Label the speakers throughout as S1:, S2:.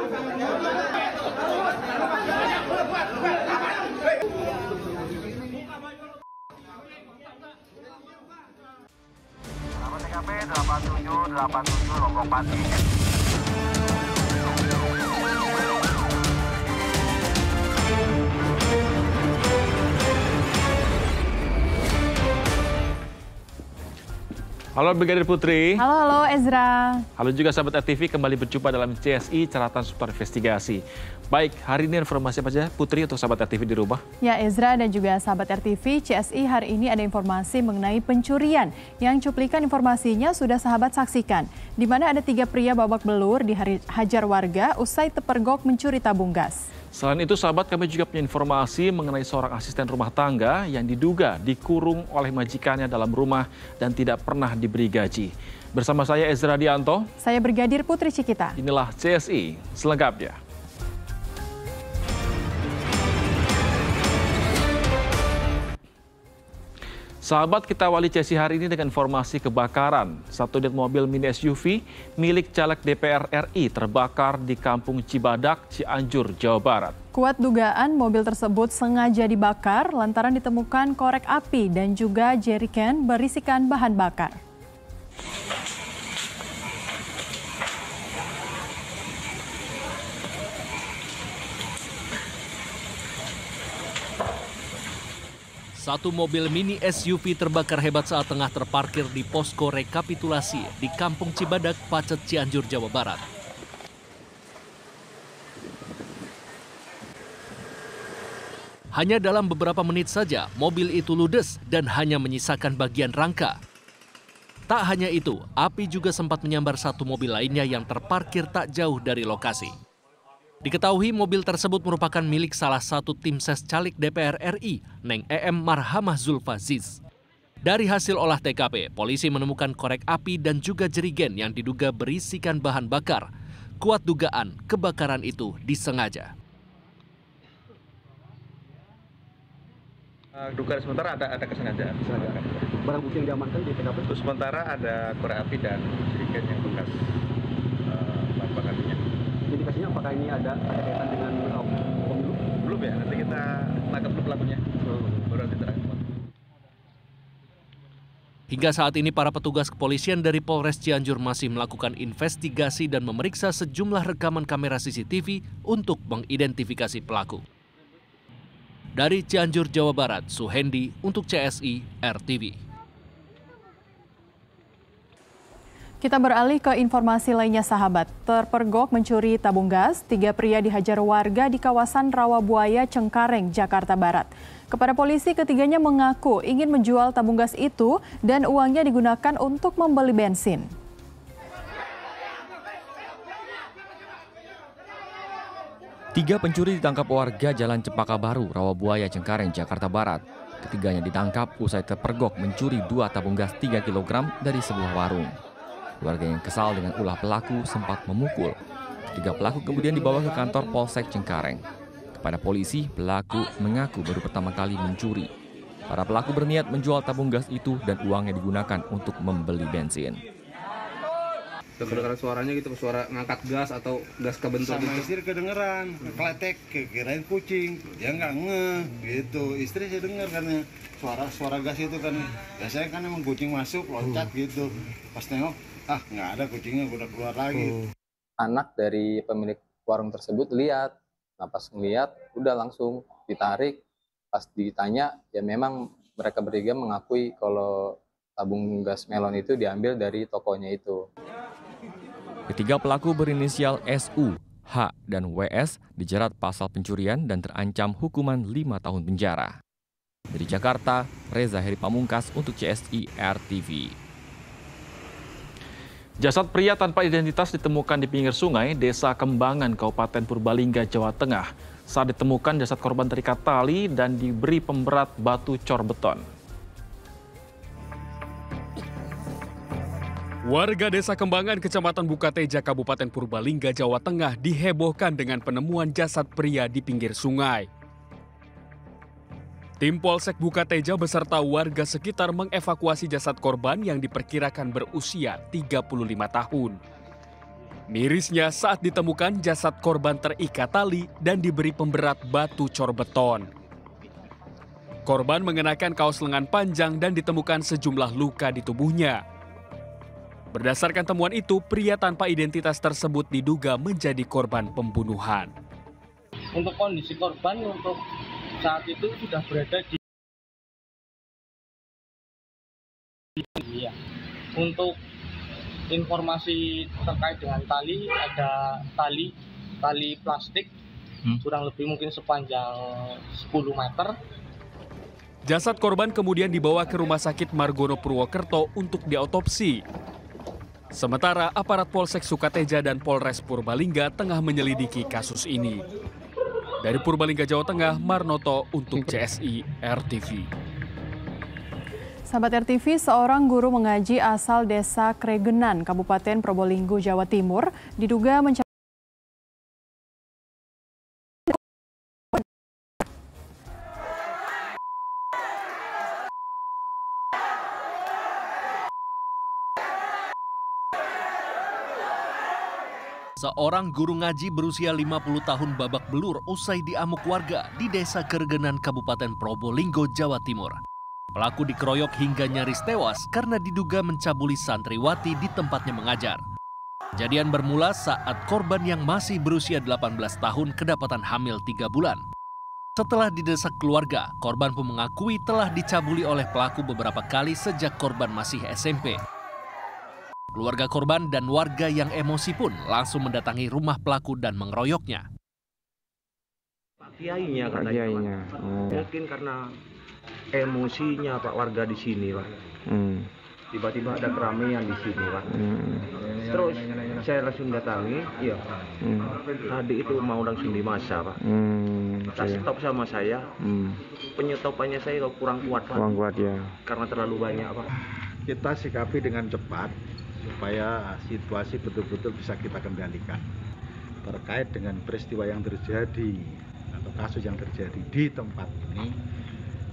S1: TKP 8787 Lombok Pati.
S2: Halo Brigadir Putri.
S3: Halo Ezra.
S2: Halo juga sahabat RTV, kembali berjumpa dalam CSI Catatan Super Investigasi. Baik, hari ini informasi apa saja Putri untuk sahabat RTV di rumah?
S3: Ya Ezra dan juga sahabat RTV, CSI hari ini ada informasi mengenai pencurian. Yang cuplikan informasinya sudah sahabat saksikan. Di mana ada 3 pria babak belur dihajar warga usai terpergok mencuri tabung gas.
S2: Selain itu sahabat, kami juga punya informasi mengenai seorang asisten rumah tangga yang diduga dikurung oleh majikannya dalam rumah dan tidak pernah diberi gaji. Bersama saya Ezra Dianto.
S3: Saya Brigadir Putri Cikita.
S2: Inilah CSI selengkapnya. Sahabat, kita awali CSI hari ini dengan informasi kebakaran. Satu unit mobil mini SUV milik caleg DPR RI terbakar di Kampung Cibadak, Cianjur, Jawa Barat.
S3: Kuat dugaan mobil tersebut sengaja dibakar lantaran ditemukan korek api dan juga jeriken berisikan bahan bakar.
S4: Satu mobil mini SUV terbakar hebat saat tengah terparkir di posko rekapitulasi di Kampung Cibadak, Pacet, Cianjur, Jawa Barat. Hanya dalam beberapa menit saja, mobil itu ludes dan hanya menyisakan bagian rangka. Tak hanya itu, api juga sempat menyambar satu mobil lainnya yang terparkir tak jauh dari lokasi. Diketahui mobil tersebut merupakan milik salah satu tim ses caleg DPR RI, Neng EM Marhamah Zulfaziz. Dari hasil olah TKP, polisi menemukan korek api dan juga jerigen yang diduga berisikan bahan bakar. Kuat dugaan kebakaran itu disengaja.
S5: Dugaan sementara ada kesengajaan.
S6: Barang bukti yang diamankan di TKP?
S5: Untuk sementara ada korek api dan jerigen yang bekas bahan bakar minyak.
S6: Indikasinya apakah ini ada kaitan dengan pemilu?
S5: Belum ya, nanti kita tangkap dulu pelakunya. Baru nanti terakhir.
S4: Hingga saat ini para petugas kepolisian dari Polres Cianjur masih melakukan investigasi dan memeriksa sejumlah rekaman kamera CCTV untuk mengidentifikasi pelaku. Dari Cianjur, Jawa Barat, Suhendi untuk CSI RTV.
S3: Kita beralih ke informasi lainnya sahabat. Terpergok mencuri tabung gas, 3 pria dihajar warga di kawasan Rawabuaya, Cengkareng, Jakarta Barat. Kepada polisi, ketiganya mengaku ingin menjual tabung gas itu dan uangnya digunakan untuk membeli bensin.
S7: Tiga pencuri ditangkap warga Jalan Cempaka Baru, Rawabuaya, Cengkareng, Jakarta Barat. Ketiganya ditangkap usai terpergok mencuri 2 tabung gas 3 kg dari sebuah warung. Warga yang kesal dengan ulah pelaku sempat memukul. Ketiga pelaku kemudian dibawa ke kantor Polsek Cengkareng. Kepada polisi, pelaku mengaku baru pertama kali mencuri. Para pelaku berniat menjual tabung gas itu dan uangnya digunakan untuk membeli bensin.
S8: Kedengeran suaranya gitu, suara ngangkat gas atau gas kebentur
S9: sama
S8: gitu.
S9: istri kedengeran, kletek, kirain kucing, dia nggak ngeh gitu. Istri saya dengar karena suara gas itu kan, biasanya kan emang kucing masuk loncat gitu. Pas nengok, nggak ada kucingnya, udah keluar lagi.
S10: Anak dari pemilik warung tersebut lihat, nah pas ngeliat udah langsung ditarik. Pas ditanya, ya memang mereka bertiga mengakui kalau tabung gas melon itu diambil dari tokonya itu.
S7: Ketiga pelaku berinisial SU, H, dan WS dijerat pasal pencurian dan terancam hukuman 5 tahun penjara. Dari Jakarta, Reza Heri Pamungkas untuk CSI RTV.
S2: Jasad pria tanpa identitas ditemukan di pinggir sungai Desa Kembangan, Kabupaten Purbalingga, Jawa Tengah. Saat ditemukan, jasad korban terikat tali dan diberi pemberat batu cor beton.
S11: Warga Desa Kembangan, Kecamatan Bukateja, Kabupaten Purbalingga, Jawa Tengah dihebohkan dengan penemuan jasad pria di pinggir sungai. Tim Polsek Bukateja beserta warga sekitar mengevakuasi jasad korban yang diperkirakan berusia 35 tahun. Mirisnya saat ditemukan jasad korban terikat tali dan diberi pemberat batu cor beton. Korban mengenakan kaos lengan panjang dan ditemukan sejumlah luka di tubuhnya. Berdasarkan temuan itu, pria tanpa identitas tersebut diduga menjadi korban pembunuhan.
S12: Untuk kondisi korban untuk saat itu sudah berada di ya. Untuk informasi terkait dengan tali, ada tali plastik kurang lebih mungkin sepanjang 10 meter.
S11: Jasad korban kemudian dibawa ke Rumah Sakit Margono Purwokerto untuk diautopsi. Sementara aparat Polsek Sukateja dan Polres Purbalingga tengah menyelidiki kasus ini. Dari Purbalingga, Jawa Tengah, Marnoto untuk CSI RTV.
S3: Sahabat RTV, seorang guru mengaji asal Desa Kregenan, Kabupaten Probolinggo, Jawa Timur, diduga mencari
S4: Seorang guru ngaji berusia 50 tahun babak belur usai diamuk warga di Desa Kregenan, Kabupaten Probolinggo, Jawa Timur. Pelaku dikeroyok hingga nyaris tewas karena diduga mencabuli santriwati di tempatnya mengajar. Kejadian bermula saat korban yang masih berusia 18 tahun kedapatan hamil 3 bulan. Setelah didesak keluarga, korban pun mengakui telah dicabuli oleh pelaku beberapa kali sejak korban masih SMP. Keluarga korban dan warga yang emosi pun langsung mendatangi rumah pelaku dan mengeroyoknya.
S13: Pak Kiainya katanya. Mungkin karena emosinya Pak warga di sini Pak. Tiba-tiba ada keramaian di sini Pak. Terus saya langsung datangi, iya. Tadi itu mau langsung dimasa Pak. Tak stop sama saya. Penyetopannya saya kurang kuat Pak.
S14: Kurang kuat ya.
S13: Karena terlalu banyak Pak.
S15: Kita sikapi dengan cepat supaya situasi betul-betul bisa kita kendalikan terkait dengan peristiwa yang terjadi atau kasus yang terjadi di tempat ini.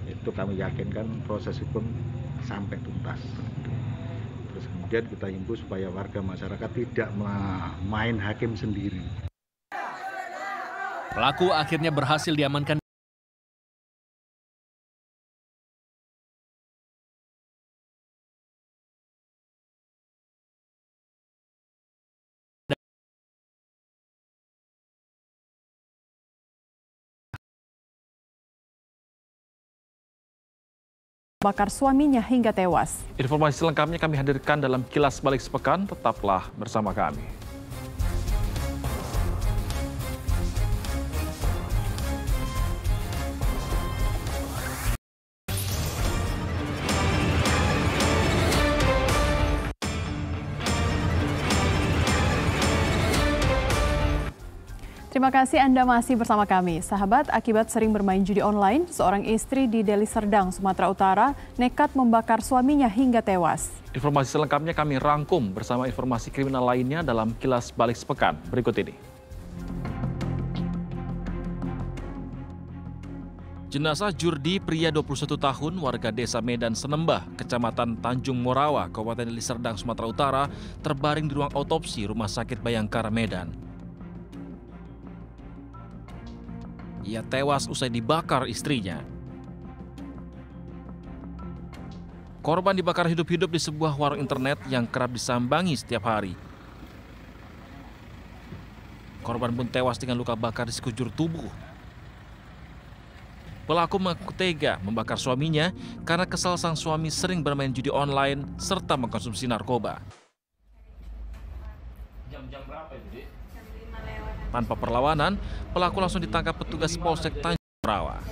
S15: Itu kami yakinkan proses hukum sampai tuntas. Terus kemudian kita himbau supaya warga masyarakat tidak main hakim sendiri.
S4: Pelaku akhirnya berhasil diamankan.
S3: bakar suaminya hingga tewas.
S2: Informasi selengkapnya kami hadirkan dalam Kilas Balik Sepekan. Tetaplah bersama kami.
S3: Terima kasih Anda masih bersama kami. Sahabat, akibat sering bermain judi online, seorang istri di Deli Serdang, Sumatera Utara nekat membakar suaminya hingga tewas.
S2: Informasi selengkapnya kami rangkum bersama informasi kriminal lainnya dalam Kilas Balik Sepekan berikut ini. Jenazah Jurdi, pria 21 tahun, warga desa Medan Senembah, Kecamatan Tanjung Morawa, Kabupaten Deli Serdang, Sumatera Utara, terbaring di ruang otopsi Rumah Sakit Bayangkara Medan. Ia tewas usai dibakar istrinya. Korban dibakar hidup-hidup di sebuah warung internet yang kerap disambangi setiap hari. Korban pun tewas dengan luka bakar di sekujur tubuh. Pelaku mengaku tega membakar suaminya karena kesal sang suami sering bermain judi online serta mengkonsumsi narkoba. Jam-jam berapa itu, Dik? Tanpa perlawanan, pelaku langsung ditangkap petugas Polsek Tanjung Morawa.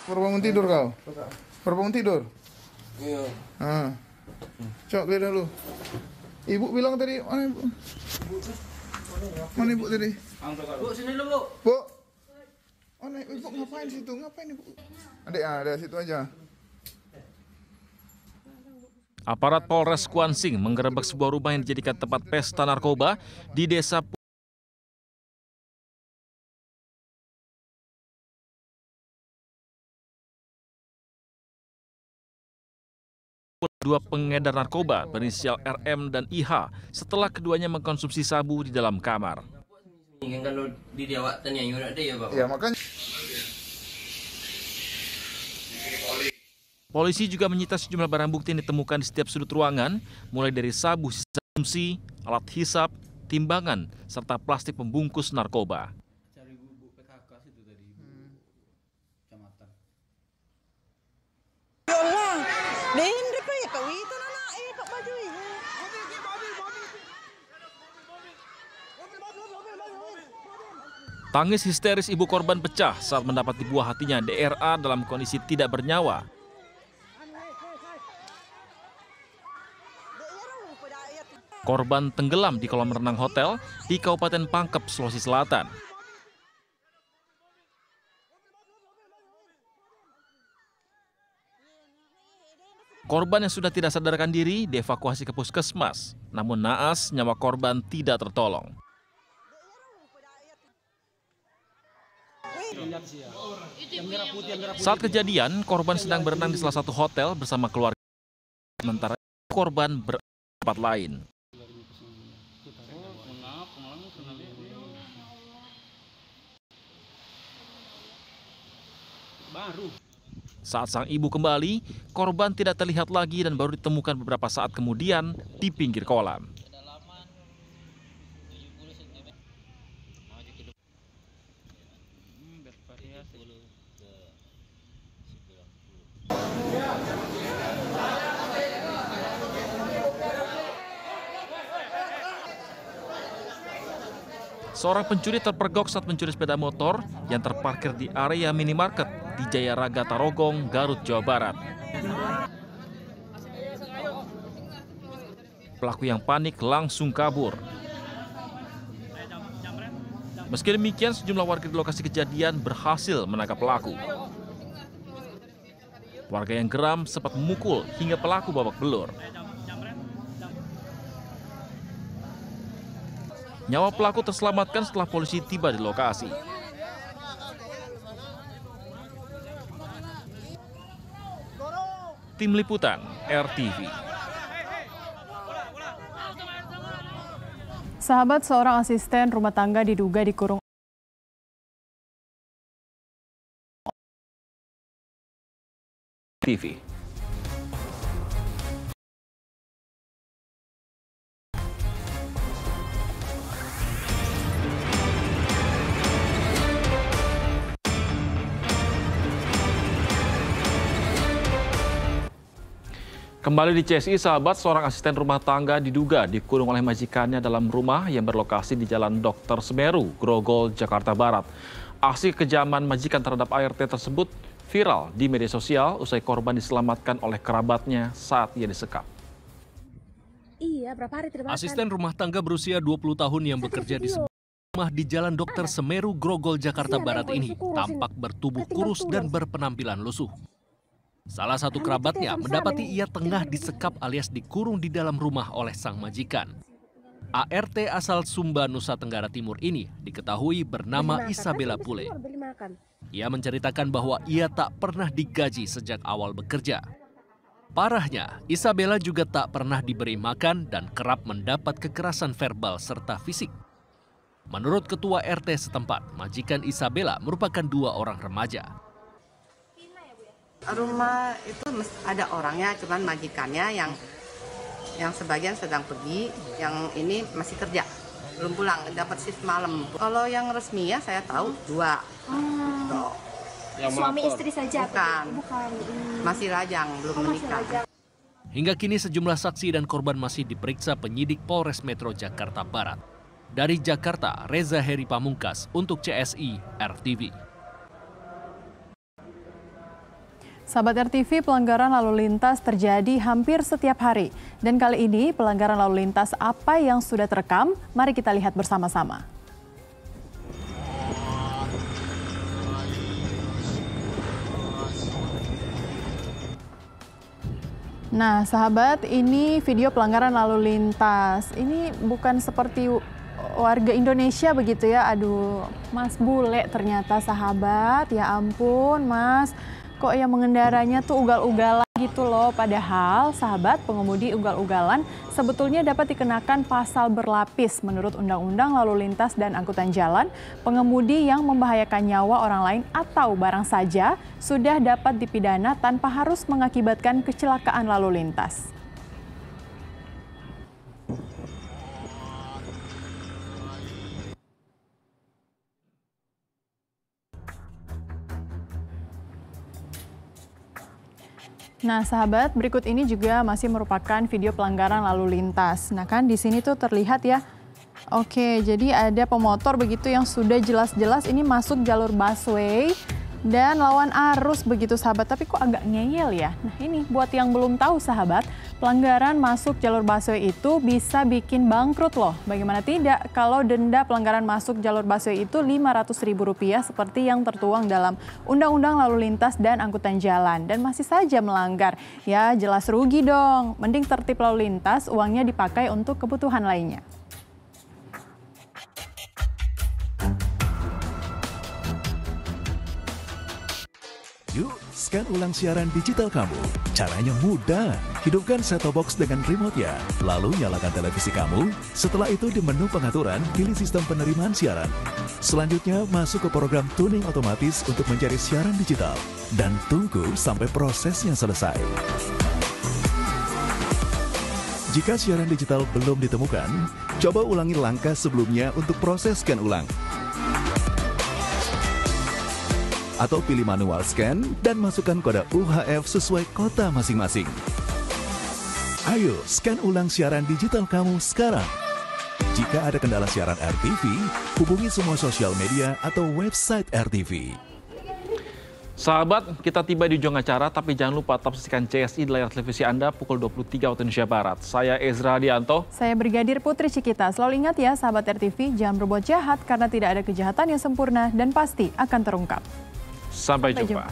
S16: Baru bangun tidur kau? Baru bangun tidur? Iya. Cok, lihat dulu. Ibu bilang tadi, mana ibu? Mana ibu tadi? Bu, sini dulu, Bu. Bu. Oh, ibu ngapain situ? Ngapain ibu? Adik, ada situ aja.
S2: Aparat Polres Kuansing menggerebek sebuah rumah yang dijadikan tempat pesta narkoba di desa dua pengedar narkoba berinisial RM dan IH setelah keduanya mengkonsumsi sabu di dalam kamar.
S14: Kalau di jawatan yang ada ya, Pak.
S16: Ya, makanya.
S2: Polisi juga menyita sejumlah barang bukti yang ditemukan di setiap sudut ruangan, mulai dari sabu sisa konsumsi, alat hisap, timbangan, serta plastik pembungkus narkoba. Tangis histeris ibu korban pecah saat mendapat di buah hatinya DRA dalam kondisi tidak bernyawa. Korban tenggelam di kolam renang hotel di Kabupaten Pangkep, Sulawesi Selatan. Korban yang sudah tidak sadarkan diri dievakuasi ke puskesmas, namun naas nyawa korban tidak tertolong. Saat kejadian, korban sedang berenang di salah satu hotel bersama keluarga, sementara korban berada di tempat lain. Saat sang ibu kembali, korban tidak terlihat lagi dan baru ditemukan beberapa saat kemudian di pinggir kolam. Seorang pencuri terpergok saat mencuri sepeda motor yang terparkir di area minimarket di Jaya Raga Tarogong, Garut, Jawa Barat. Pelaku yang panik langsung kabur. Meski demikian, sejumlah warga di lokasi kejadian berhasil menangkap pelaku. Warga yang geram sempat memukul hingga pelaku babak belur. Nyawa pelaku terselamatkan setelah polisi tiba di lokasi. Tim Liputan, RTV.
S3: Sahabat, seorang asisten rumah tangga diduga dikurung
S2: TV. Kembali di CSI, sahabat, seorang asisten rumah tangga diduga dikurung oleh majikannya dalam rumah yang berlokasi di Jalan Dr. Semeru, Grogol, Jakarta Barat. Aksi kekejaman majikan terhadap ART tersebut viral di media sosial usai korban diselamatkan oleh kerabatnya saat ia disekap.
S17: Iya, berapa hari terbakar.
S4: Asisten rumah tangga berusia 20 tahun yang bekerja di sebuah rumah di Jalan Dr. Semeru, Grogol, Jakarta Barat ini tampak bertubuh kurus dan berpenampilan lusuh. Salah satu kerabatnya mendapati ia tengah disekap alias dikurung di dalam rumah oleh sang majikan. ART asal Sumba, Nusa Tenggara Timur ini diketahui bernama Isabella Pule. Ia menceritakan bahwa ia tak pernah digaji sejak awal bekerja. Parahnya, Isabella juga tak pernah diberi makan dan kerap mendapat kekerasan verbal serta fisik. Menurut ketua RT setempat, majikan Isabella merupakan 2 orang remaja.
S18: Rumah itu ada orangnya, cuman majikannya yang sebagian sedang pergi, yang ini masih kerja, belum pulang, dapat shift malam. Kalau yang resmi ya saya tahu 2.
S17: Yang suami istri saja?
S18: Bukan. Masih lajang, belum menikah.
S4: Hingga kini sejumlah saksi dan korban masih diperiksa penyidik Polres Metro Jakarta Barat. Dari Jakarta, Reza Heri Pamungkas untuk CSI RTV.
S3: Sahabat RTV, pelanggaran lalu lintas terjadi hampir setiap hari. Dan kali ini pelanggaran lalu lintas apa yang sudah terekam? Mari kita lihat bersama-sama. Nah, sahabat, ini video pelanggaran lalu lintas. Ini bukan seperti warga Indonesia begitu ya. Aduh, Mas bule ternyata, sahabat. Ya ampun, Mas. Kok yang mengendaranya tuh ugal-ugalan. Gitu loh, padahal sahabat pengemudi ugal-ugalan sebetulnya dapat dikenakan pasal berlapis menurut Undang-Undang Lalu Lintas dan Angkutan Jalan. Pengemudi yang membahayakan nyawa orang lain atau barang saja sudah dapat dipidana tanpa harus mengakibatkan kecelakaan lalu lintas. Nah, sahabat, berikut ini juga masih merupakan video pelanggaran lalu lintas. Nah, kan di sini tuh terlihat ya. Oke, jadi ada pemotor begitu yang sudah jelas-jelas ini masuk jalur busway dan lawan arus begitu, sahabat. Tapi kok agak ngeyel ya? Nah, ini buat yang belum tahu, sahabat, pelanggaran masuk jalur busway itu bisa bikin bangkrut loh. Bagaimana tidak kalau denda pelanggaran masuk jalur busway itu Rp500.000 seperti yang tertuang dalam Undang-Undang Lalu Lintas dan Angkutan Jalan dan masih saja melanggar. Ya jelas rugi dong. Mending tertib lalu lintas, uangnya dipakai untuk kebutuhan lainnya.
S19: Yuk, scan ulang siaran digital kamu. Caranya mudah. Hidupkan set-top box dengan remote-nya. Lalu nyalakan televisi kamu. Setelah itu di menu pengaturan, pilih sistem penerimaan siaran. Selanjutnya, masuk ke program tuning otomatis untuk mencari siaran digital. Dan tunggu sampai prosesnya selesai. Jika siaran digital belum ditemukan, coba ulangi langkah sebelumnya untuk proses scan ulang. Atau pilih manual scan dan masukkan kode UHF sesuai kota masing-masing. Ayo, scan ulang siaran digital kamu sekarang. Jika ada kendala siaran RTV, hubungi semua sosial media atau website RTV.
S2: Sahabat, kita tiba di ujung acara, tapi jangan lupa tetap saksikan CSI di layar televisi Anda pukul 23 waktu Indonesia Barat. Saya Ezra Dianto.
S3: Saya Brigadir Putri Cikita. Selalu ingat ya, sahabat RTV, jangan berbuat jahat karena tidak ada kejahatan yang sempurna dan pasti akan terungkap.
S2: Sampai jumpa.